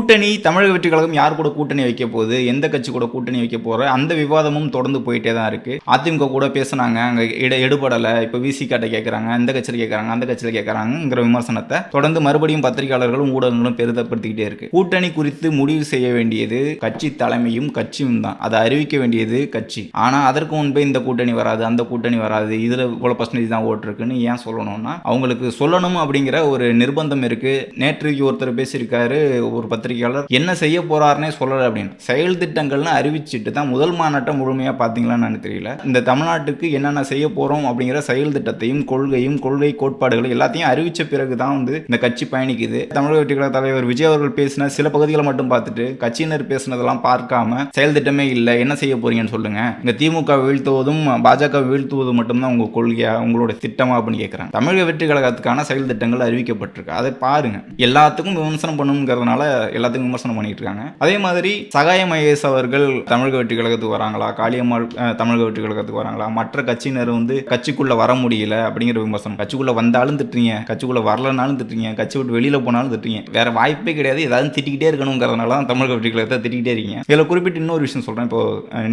கூட்டணி தமிழக வெற்றி கழகம் யார் கூட கூட்டணி வைக்க போகுது, எந்த கட்சி கூட கூட்டணி வைக்க போற அந்த விவாதமும் தொடர்ந்து போயிட்டே தான் இருக்கு. அதிமுக கூட பேசினாங்க, அங்க எடுபடலை, இப்போ விசிகாட்ட கேட்கறாங்க, இந்த கட்சியில் கேட்கறாங்க, அந்த கட்சியில் கேட்கறாங்கிற விமர்சனத்தை தொடர்ந்து மறுபடியும் பத்திரிகையாளர்களும் ஊடகங்களும் பெரிதப்படுத்திக்கிட்டே இருக்கு. கூட்டணி குறித்து முடிவு செய்ய வேண்டியது கட்சி தலைமையும் கட்சியும் தான், அதை அறிவிக்க வேண்டியது கட்சி. ஆனா அதற்கு முன்பே இந்த கூட்டணி வராது, அந்த கூட்டணி வராது, இதுல இவ்வளவு பர்சன்டேஜ் தான் ஓட்டு இருக்குன்னு ஏன் சொல்லணும்னா அவங்களுக்கு சொல்லணும் அப்படிங்கிற ஒரு நிர்பந்தம் இருக்கு. நேற்று ஒருத்தர் பேசியிருக்காரு, ஒரு பத்திரிகையாளர், என்ன செய்ய போறாருன்னே சொல்லலை அப்படின்னு. செயல் திட்டங்கள்னு அறிவிச்சுட்டு தான் முதல் மாநாட்டை முழுமையாக பார்த்தீங்களான்னு தெரியல. இந்த தமிழ்நாட்டுக்கு என்னென்ன செய்ய போறோம் அப்படிங்கிற செயல் திட்டத்தையும் கொள்கை கோட்பாடுகளை எல்லாத்தையும் அறிவிச்ச பிறகு தான் இந்த கட்சி பயணிக்குது. தமிழக வெற்றி கழக தலைவர் விஜய் அவர்கள் பேசின சில பகுதிகளை மட்டும் பார்த்துட்டு கட்சியினர் பேசினதெல்லாம் பார்க்காம செயல் திட்டமே இல்லை, என்ன செய்ய போறீங்கன்னு சொல்லுங்க, இந்த திமுக வீழ்த்துவதும் பாஜக வீழ்த்துவதும் மட்டும்தான் உங்க கொள்கையா, உங்களோட திட்டமா அப்படின்னு கேட்கிறாங்க. தமிழக வெற்றி கழகத்துக்கான செயல் திட்டங்கள் அறிவிக்கப்பட்டிருக்கு, அதை பாருங்க. எல்லாத்துக்கும் விமர்சனம் பண்ணணுங்கிறதுனால எல்லாத்துக்கும் விமர்சனம் பண்ணிட்டு இருக்காங்க. அதே மாதிரி சகாயம் ஐஏஎஸ் அவர்கள் தமிழக வெற்றி கழகத்துக்கு வராங்களா, காளியம்மாள் தமிழக வெற்றி கழகத்துக்கு வராங்களா, மற்ற கட்சியினர் கட்சிக்குள்ள வர முடியல அப்படிங்கிற விமர்சனம். கட்சிக்குள்ள வந்தாலும் திட்டுறீங்க, கட்சிக்குள்ள வரலனாலும் திட்டுறீங்க, கட்சி விட்டு வெளியில போனாலும் திட்டுறீங்க, வேற வாய்ப்பே கிடையாது, ஏதாவது திட்டிக்கிட்டே இருக்கணுங்கிறதுனால தான் தமிழக வெற்றி கழகத்தை திட்டிக்கிட்டே இருக்கீங்க. இதில் குறிப்பிட்டு இன்னொரு விஷயம் சொல்றேன். இப்போ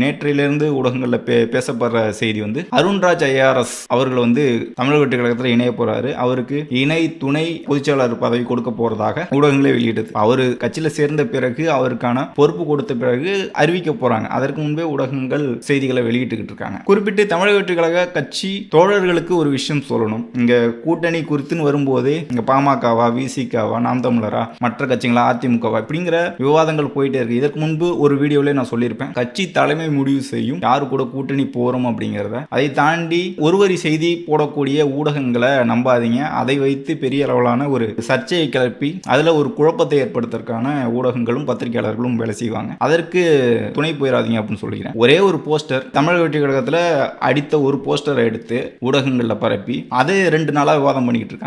நேற்றிலிருந்து ஊடகங்களில் பேசப்படுற செய்தி அருண்ராஜ் ஐஆர்எஸ் அவர்கள் தமிழக வெற்றி கழகத்தில் இணைய போறாரு. அவருக்கு இணை துணை பொதுச்செயலாளர் பதவி கொடுக்க போறதாக ஊடகங்களே வெளியிட்டது. அவரு கட்சியில சேர்ந்த பிறகு அவருக்கான பொறுப்பு கொடுத்த பிறகு அறிவிக்க போறாங்க. அதற்கு முன்பே ஊடகங்கள் செய்திகளை வெளியிட்டுக்கிட்டு இருக்காங்க. குறிப்பிட்டு தமிழக வெற்றி கழக கட்சி தோழர்களுக்கு ஒரு விஷயம் சொல்லணும். இங்க கூட்டணி குறித்துன்னு வரும்போதே இங்க பாமகவா, விசிகாவா, நாம் தமிழரா, மற்ற கட்சிகளா, அதிமுகவா இப்படிங்கிற விவாதங்கள் போயிட்டே இருக்கு. இதற்கு முன்பு ஒரு வீடியோல நான் சொல்லியிருப்பேன், கட்சி தலைமை முடிவு செய்யும் யாரு கூட கூட்டணி போறோம் அப்படிங்கிறத. அதை தாண்டி ஒருவரி செய்தி போடக்கூடிய ஊடகங்களை நம்பாதீங்க. அதை வைத்து பெரிய அளவிலான ஒரு சர்ச்சையை கிளப்பி அதுல ஒரு குழப்பத்தை ஏற்படுத்துறதுக்கான ஊடகங்களும் பத்திரிகையாளர்களும் வேலை செய்வாங்க. அதற்கு துணை போயிடாதீங்க அப்படின்னு சொல்லிக்கிறேன். ஒரே ஒரு போஸ்டர் தமிழக வெற்றி கழகத்தில் அடித்த ஒரு போஸ்டரை எடுத்து ஊடகங்களில் பரப்பி அதை 2 நாளா விவாதம் பண்ணிக்கிட்டு இருக்காங்க.